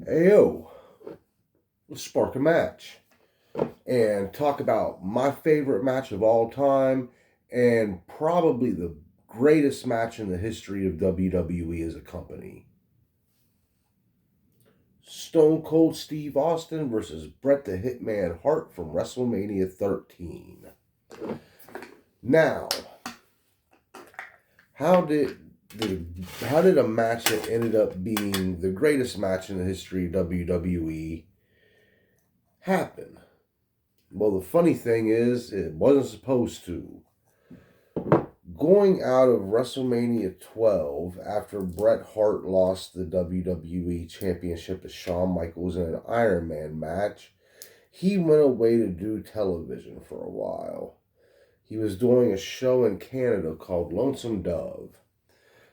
Hey yo, let's spark a match and talk about my favorite match of all time and probably the greatest match in the history of WWE as a company. Stone Cold Steve Austin versus Bret the Hitman Hart from WrestleMania 13. Now, how did how did a match that ended up being the greatest match in the history of WWE happen? Well, the funny thing is, it wasn't supposed to. Going out of WrestleMania 12 after Bret Hart lost the WWE Championship to Shawn Michaels in an Iron Man match, he went away to do television for a while. He was doing a show in Canada called Lonesome Dove.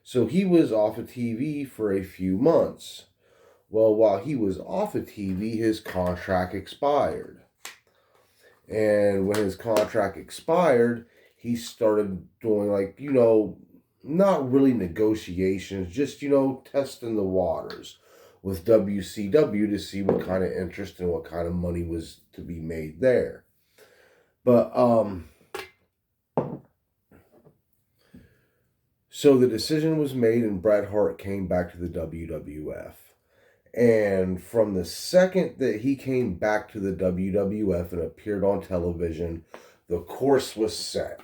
So he was off of TV for a few months. Well, while he was off of TV, his contract expired. And when his contract expired, he started doing, not really negotiations, just, testing the waters with WCW to see what kind of interest and what kind of money was to be made there. But, so the decision was made and Bret Hart came back to the WWF. And from the second that he came back to the WWF and appeared on television, the course was set.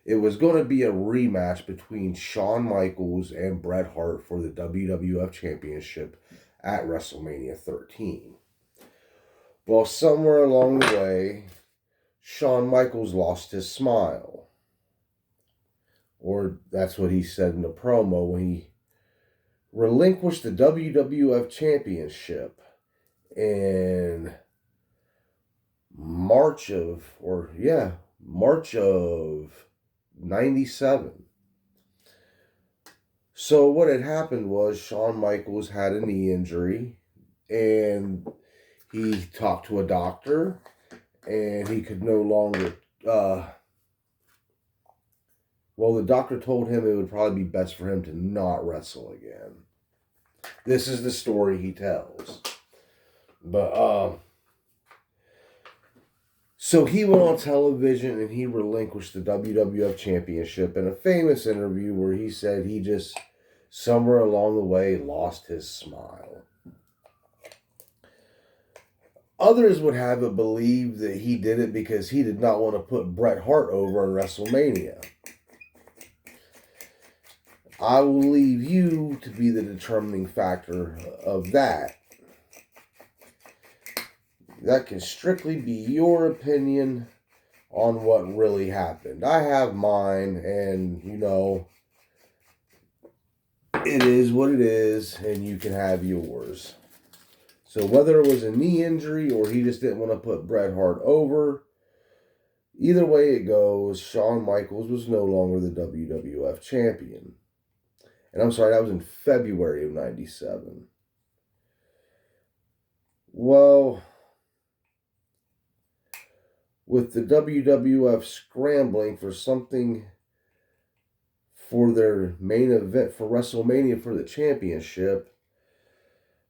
It was going to be a rematch between Shawn Michaels and Bret Hart for the WWF Championship at WrestleMania 13. Well, somewhere along the way, Shawn Michaels lost his smile. Or that's what he said in the promo when he relinquished the WWF Championship in March of 97. So what had happened was Shawn Michaels had a knee injury and he talked to a doctor and he could no longer the doctor told him it would probably be best for him to not wrestle again. This is the story he tells. But so he went on television and he relinquished the WWF Championship in a famous interview where he said he just, somewhere along the way, lost his smile. Others would have it believed that he did it because he did not want to put Bret Hart over in WrestleMania. I will leave you to be the determining factor of that. That can strictly be your opinion on what really happened. I have mine, and it is what it is, and you can have yours. So whether it was a knee injury or he just didn't want to put Bret Hart over, either way it goes, Shawn Michaels was no longer the WWF champion. And I'm sorry, that was in February of 97. Well, with the WWF scrambling for something for their main event for WrestleMania for the championship,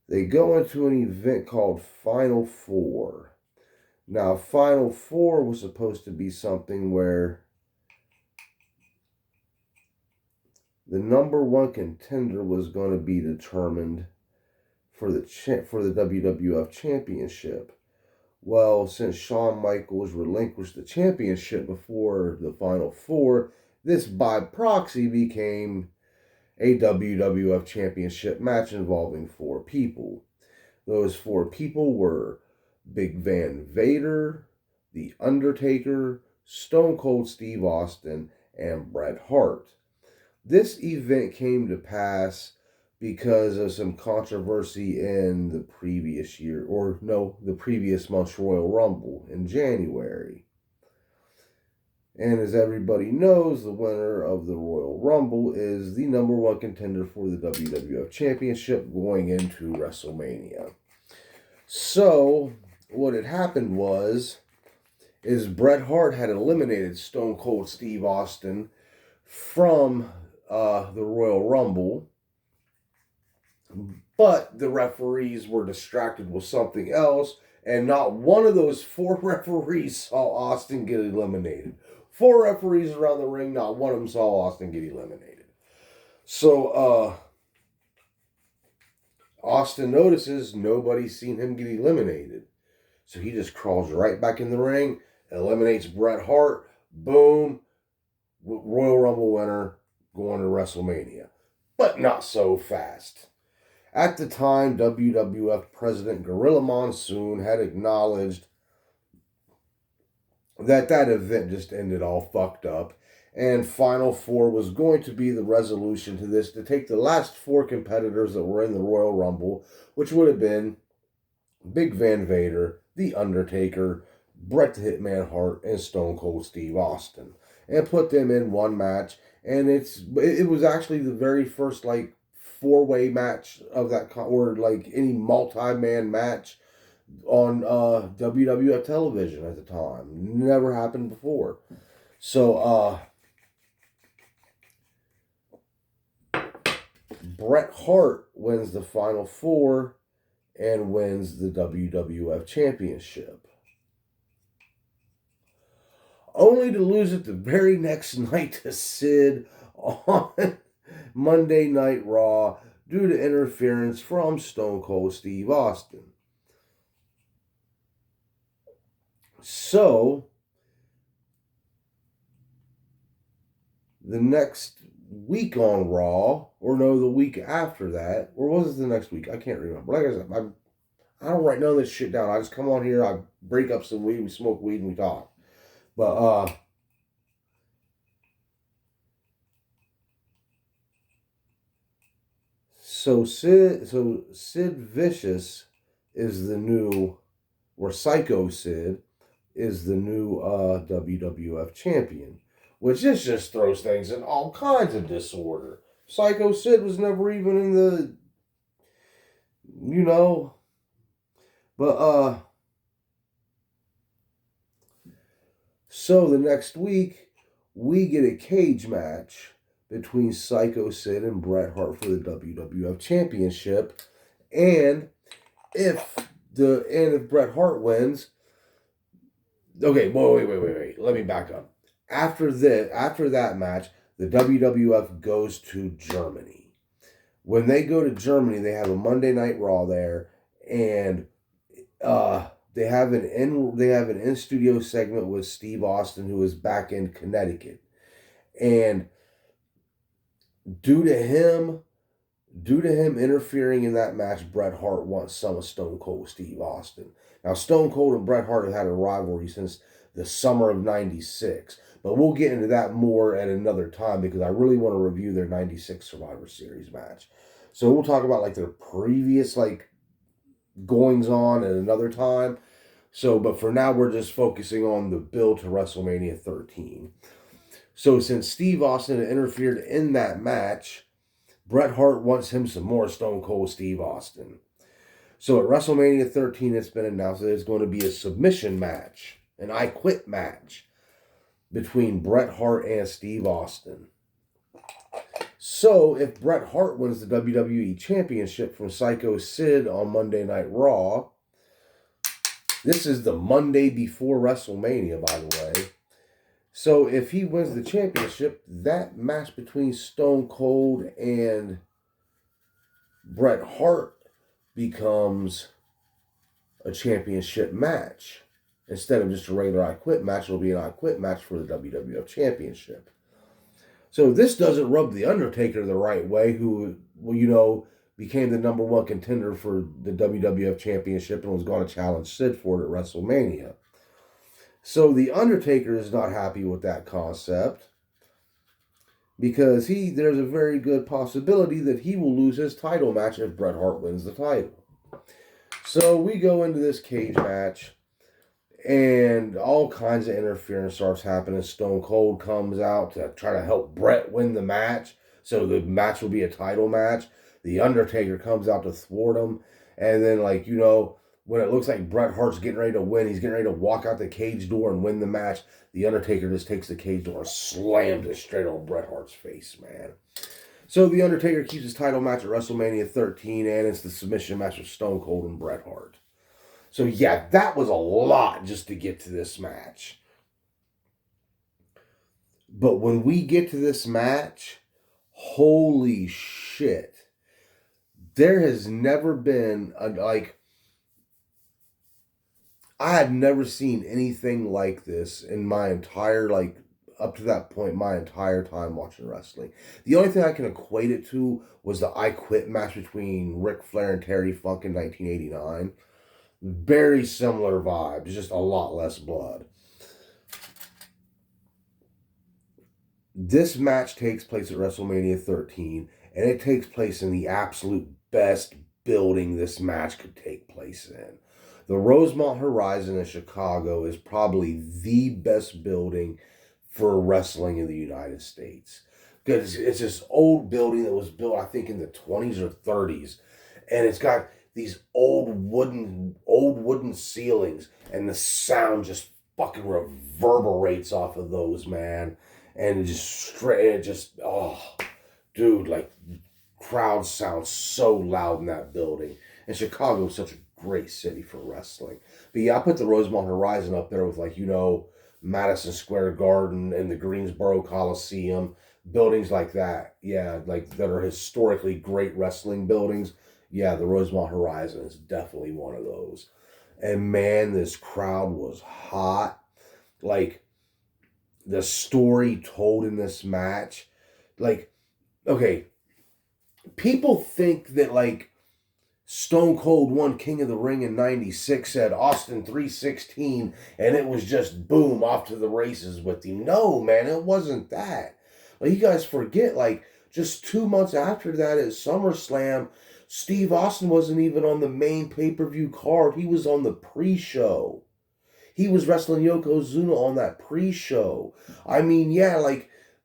they go into an event called Final Four. Now, Final Four was supposed to be something where the number one contender was going to be determined for the WWF Championship. Well, since Shawn Michaels relinquished the championship before the Final Four, this by proxy became a WWF Championship match involving 4 people. Those 4 people were Big Van Vader, The Undertaker, Stone Cold Steve Austin, and Bret Hart. This event came to pass because of some controversy in the previous month's Royal Rumble in January. And as everybody knows, the winner of the Royal Rumble is the number one contender for the WWF Championship going into WrestleMania. So, what had happened is Bret Hart had eliminated Stone Cold Steve Austin from the Royal Rumble. But the referees were distracted with something else, and not one of those 4 referees saw Austin get eliminated. 4 referees around the ring, not one of them saw Austin get eliminated. So, Austin notices nobody's seen him get eliminated. So he just crawls right back in the ring, eliminates Bret Hart, boom, Royal Rumble winner, going to WrestleMania. But not so fast. At the time, WWF President Gorilla Monsoon had acknowledged that event just ended all fucked up, and Final Four was going to be the resolution to this, to take the last 4 competitors that were in the Royal Rumble, which would have been Big Van Vader, The Undertaker, Bret the Hitman Hart, and Stone Cold Steve Austin, and put them in one match. And it was actually the very first 4-way match of that or any multi-man match on WWF television at the time. Never happened before. So Bret Hart wins the Final Four and wins the WWF Championship, only to lose it the very next night to Sid on Monday Night Raw due to interference from Stone Cold Steve Austin. So, the next week on Raw, or no, the week after that, or was it the next week? I can't remember. Like I said, I don't write none of this shit down. I just come on here, I break up some weed, we smoke weed, and we talk. But, So Sid Vicious is the new, or Psycho Sid is the new WWF champion, which just throws things in all kinds of disorder. Psycho Sid was never even in the, but so the next week we get a cage match between Psycho Sid and Bret Hart for the WWF Championship, and if Bret Hart wins, okay, wait. Let me back up. After that match, the WWF goes to Germany. When they go to Germany, they have a Monday Night Raw there, and they have an in studio segment with Steve Austin, who is back in Connecticut, and due to him interfering in that match, Bret Hart wants some of Stone Cold Steve Austin. Now, Stone Cold and Bret Hart have had a rivalry since the summer of '96, but we'll get into that more at another time because I really want to review their '96 Survivor Series match. So we'll talk about their previous goings on at another time. So, but for now, we're just focusing on the build to WrestleMania 13. So since Steve Austin interfered in that match, Bret Hart wants him some more Stone Cold Steve Austin. So at WrestleMania 13, it's been announced that it's going to be a submission match, an I Quit match, between Bret Hart and Steve Austin. So if Bret Hart wins the WWE Championship from Psycho Sid on Monday Night Raw, this is the Monday before WrestleMania, by the way. So if he wins the championship, that match between Stone Cold and Bret Hart becomes a championship match. Instead of just a regular I Quit match, it'll be an I Quit match for the WWF Championship. So this doesn't rub The Undertaker the right way, who, became the number 1 contender for the WWF Championship and was going to challenge Sid for it at WrestleMania. So The Undertaker is not happy with that concept because there's a very good possibility that he will lose his title match if Bret Hart wins the title. So we go into this cage match and all kinds of interference starts happening. Stone Cold comes out to try to help Bret win the match, so the match will be a title match. The Undertaker comes out to thwart him, and then when it looks like Bret Hart's getting ready to win, he's getting ready to walk out the cage door and win the match, the Undertaker just takes the cage door and slams it straight on Bret Hart's face, man. So The Undertaker keeps his title match at WrestleMania 13, and it's the submission match with Stone Cold and Bret Hart. So yeah, that was a lot just to get to this match. But when we get to this match, holy shit. There has never been I had never seen anything like this in my entire up to that point my entire time watching wrestling. The only thing I can equate it to was the I Quit match between Ric Flair and Terry Funk in 1989. Very similar vibes, just a lot less blood. This match takes place at WrestleMania 13, and it takes place in the absolute best building this match could take place in. The Rosemont Horizon in Chicago is probably the best building for wrestling in the United States. Because it's this old building that was built, I think, in the 20s or 30s. And it's got these old wooden ceilings, and the sound just fucking reverberates off of those, man. And oh, dude, like, crowd sounds so loud in that building. And Chicago is such a great city for wrestling. But yeah, I put the Rosemont Horizon up there with, Madison Square Garden and the Greensboro Coliseum, buildings like that. Yeah, like that are historically great wrestling buildings. Yeah, the Rosemont Horizon is definitely one of those. And man, this crowd was hot. Like, the story told in this match, okay, people think that Stone Cold won King of the Ring in 96 at Austin 316 and it was just boom off to the races with him. No, man, it wasn't that. You guys forget, just 2 months after that at SummerSlam, Steve Austin wasn't even on the main pay-per-view card. He was on the pre-show. He was wrestling Yokozuna on that pre-show. I mean, yeah,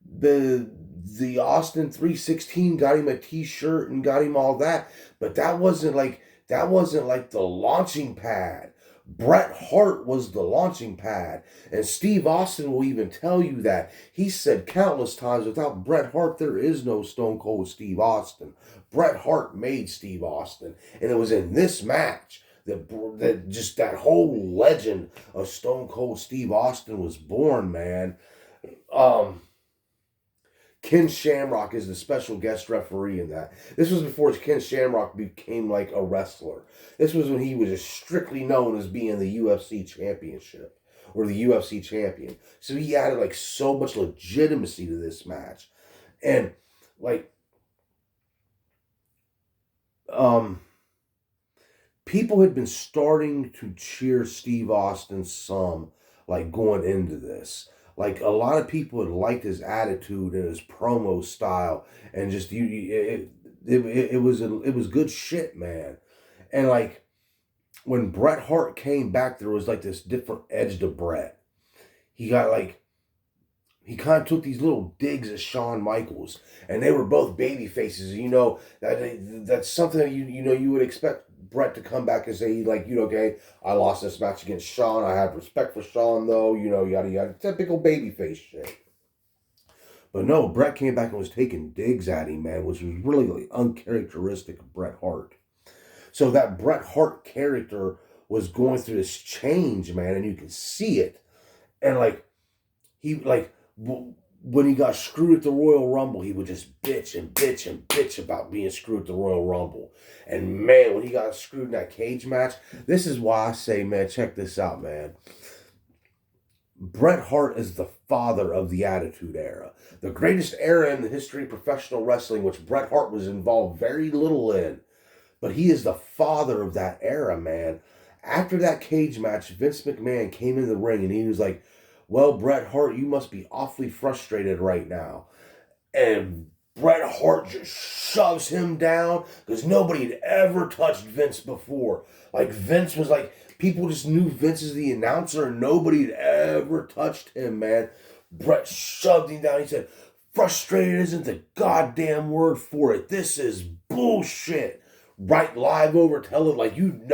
the Austin 316 got him a t-shirt and got him all that, but that wasn't the launching pad. Bret Hart was the launching pad, and Steve Austin will even tell you that. He said countless times, without Bret Hart, there is no Stone Cold Steve Austin. Bret Hart made Steve Austin, and it was in this match that whole legend of Stone Cold Steve Austin was born, man. Ken Shamrock is the special guest referee in that. This was before Ken Shamrock became a wrestler. This was when he was just strictly known as being the UFC championship or the UFC champion. So he added so much legitimacy to this match. And people had been starting to cheer Steve Austin some, going into this. A lot of people had liked his attitude and his promo style, and just it was good shit, man. And when Bret Hart came back, there was this different edge to Bret. He got he kind of took these little digs at Shawn Michaels, and they were both baby faces. That's something that you would expect Bret to come back and say, okay, I lost this match against Shawn. I have respect for Shawn, though, yada yada, typical babyface shit. But no, Bret came back and was taking digs at him, man, which was really uncharacteristic of Bret Hart. So that Bret Hart character was going through this change, man, and you can see it. And when he got screwed at the Royal Rumble, he would just bitch and bitch and bitch about being screwed at the Royal Rumble. And man, when he got screwed in that cage match, this is why I say, man, check this out, man. Bret Hart is the father of the Attitude Era. The greatest era in the history of professional wrestling, which Bret Hart was involved very little in. But he is the father of that era, man. After that cage match, Vince McMahon came in the ring and he was like, well, Bret Hart, you must be awfully frustrated right now. And Bret Hart just shoves him down because nobody had ever touched Vince before. Vince was people just knew Vince as the announcer and nobody had ever touched him, man. Bret shoved him down. He said, frustrated isn't the goddamn word for it. This is bullshit. Right live over television,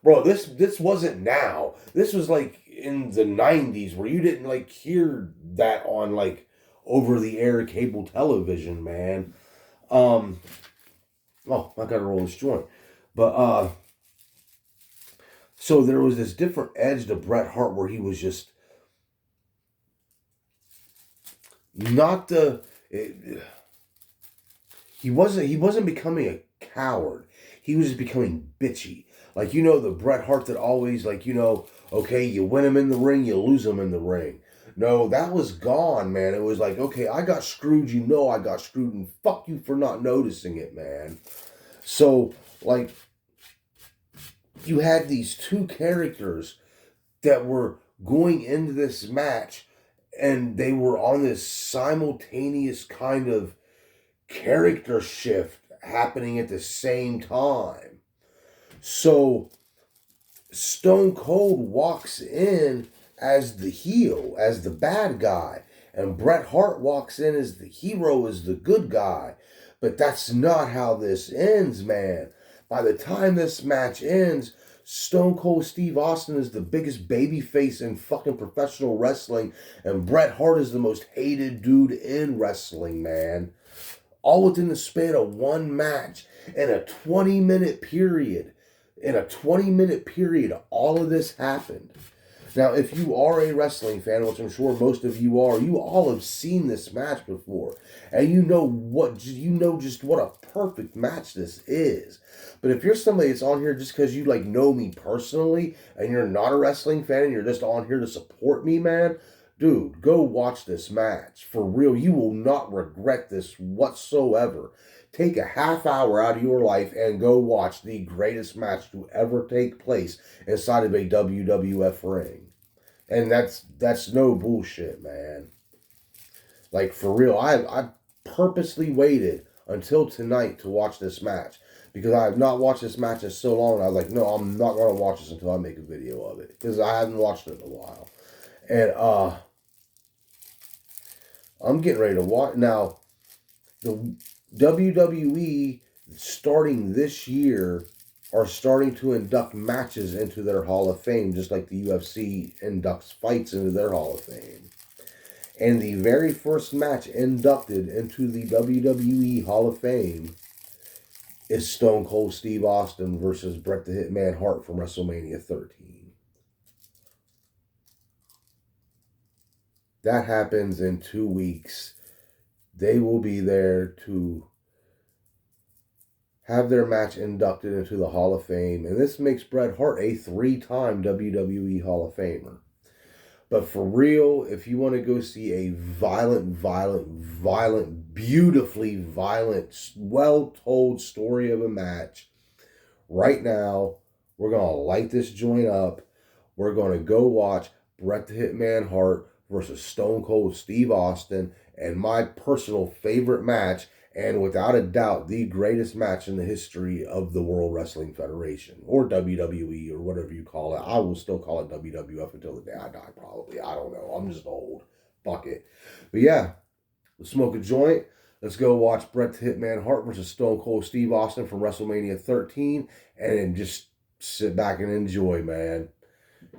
bro, this wasn't now. This was in the 90s where you didn't hear that on over the air cable television, man. Oh, I gotta roll this joint. But so there was this different edge to Bret Hart where he was just not the. He wasn't becoming a coward. He was just becoming bitchy. Like, the Bret Hart that always, like, okay, you win him in the ring, you lose him in the ring. No, that was gone, man. It was like, okay, I got screwed, I got screwed, and fuck you for not noticing it, man. So, like, you had these two characters that were going into this match, and they were on this simultaneous kind of character shift happening at the same time. So Stone Cold walks in as the heel, as the bad guy, and Bret Hart walks in as the hero, as the good guy. But that's not how this ends, man. By the time this match ends, Stone Cold Steve Austin is the biggest babyface in fucking professional wrestling, and Bret Hart is the most hated dude in wrestling, man. All within the span of one match in a 20-minute period. In a 20-minute period, all of this happened. Now, if you are a wrestling fan, which I'm sure most of you are, you all have seen this match before. And you know just what a perfect match this is. But if you're somebody that's on here just because you know me personally and you're not a wrestling fan and you're just on here to support me, man, dude, go watch this match. For real, you will not regret this whatsoever. Take a half hour out of your life and go watch the greatest match to ever take place inside of a WWF ring. And that's no bullshit, man. Like, for real, I purposely waited until tonight to watch this match. Because I have not watched this match in so long, and I was like, no, I'm not going to watch this until I make a video of it. Because I haven't watched it in a while. And, I'm getting ready to watch. Now, the WWE, starting this year, are starting to induct matches into their Hall of Fame, just like the UFC inducts fights into their Hall of Fame. And the very first match inducted into the WWE Hall of Fame is Stone Cold Steve Austin versus Bret the Hitman Hart from WrestleMania 13. That happens in 2 weeks. They will be there to have their match inducted into the Hall of Fame. And this makes Bret Hart a 3-time WWE Hall of Famer. But for real, if you want to go see a violent, beautifully violent, well-told story of a match, right now, we're going to light this joint up. We're going to go watch Bret the Hitman Hart versus Stone Cold Steve Austin, and my personal favorite match, and without a doubt, the greatest match in the history of the World Wrestling Federation, or WWE, or whatever you call it. I will still call it WWF until the day I die, probably. I don't know. I'm just old. Fuck it. But yeah, let's smoke a joint. Let's go watch Bret the Hitman Hart versus Stone Cold Steve Austin from WrestleMania 13, and then just sit back and enjoy, man.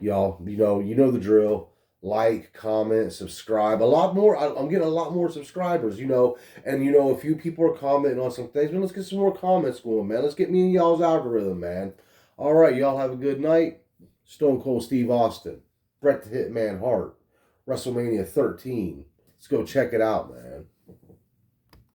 Y'all, you know the drill. Like, comment, subscribe. A lot more. I'm getting a lot more subscribers, and a few people are commenting on some things. But let's get some more comments going, man. Let's get me in y'all's algorithm, man. All right, y'all have a good night. Stone Cold Steve Austin, Bret the Hitman Hart, WrestleMania 13. Let's go check it out, man.